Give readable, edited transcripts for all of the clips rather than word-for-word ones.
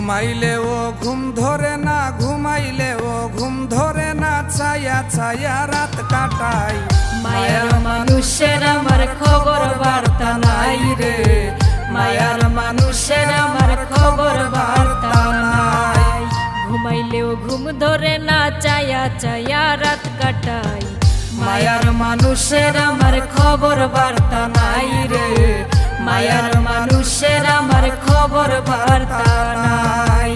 ঘুমাইলেও ঘুম ধরে না, ঘুমাইলেও ঘুম ধরে না, ছায়া ছায়া রাত কাটাই। মায়ার মানুষের আমার খবর বার্তা নাই রে, মায়ার মানুষের আমার খবর বার্তা নাই। ঘুমাইলেও ঘুম ধরে না, ছায়া ছায়া রাত কাটাই। মায়ার মানুষের আমার খবর বার্তা নাই রে, মায়ার মানুষের আমার খবর বার্তা নাই।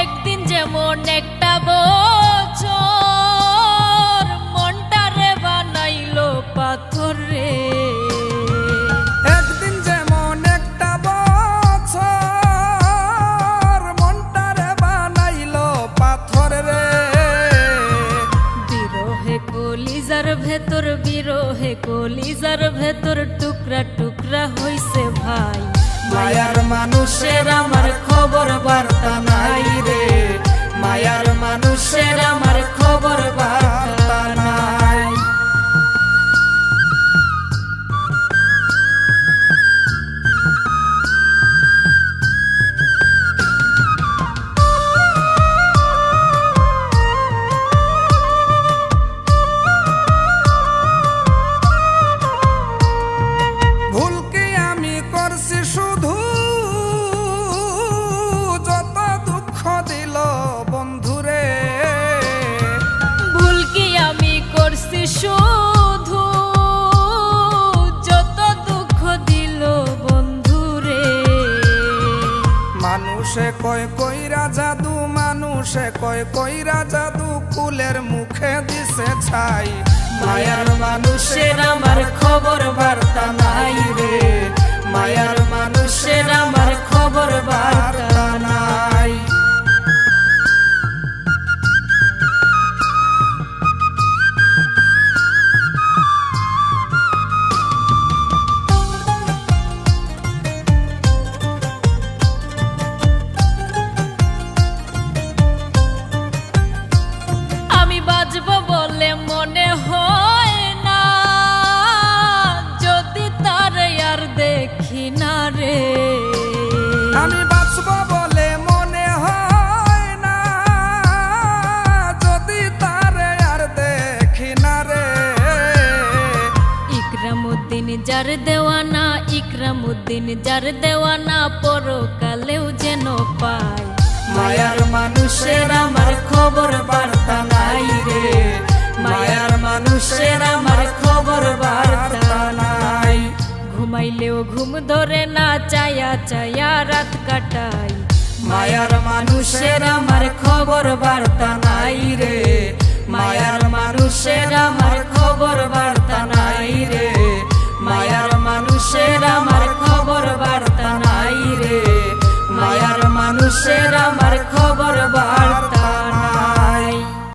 একদিন যেমন একটা বছর মনটারে বানাইলো পাথর রে, একদিন যেমন একটা বছর মনটারে বানাইলো পাথর রে। বিরহে কলিজার ভেতর, বিরহে কলিজার ভেতর টুকরা টুকরা হইছে ভাই। মায়ার মানুষের আমার খবর বার্তা নাই রে, মায়ার মানুষের আমার খবর বার্তা নাই। ভুল কি আমি করছি শুধু, যত দুঃখ দিল বন্ধুরে। ভুল কি আমি করছি শুধু, যত দুঃখ দিল বন্ধুরে। মানুষে কয় কইরা জাদু, মানুষে কয় কইরা জাদু, কুলের মুখে দিছে ছাই। মায়ার মানুষের আমার খবর বার্তা নাই রে, মায়ার মানুষের আমার খবর বার্তা নাই। আমি বাঁচব বলে মনে হয় না, যদি তার আর দেখি না রে। আমি বাঁচব বলে মনে হয় না, যদি তারে আর দেখি না রে। ইকরামউদ্দিন যার দেওয়ানা, ইকরামউদ্দিন যার দেওয়ানা, পরকালেও যেন পায়। মায়ার মানুষের আমার খবর বার্তা নাই রে, মায়ার মানুষের আমার খবর বার্তা নাই। ঘুমাইলেও ঘুম ধরে না, ছায়া ছায়া রাত কাটাই। মায়ার মানুষের আমার খবর বার্তা নাই রে,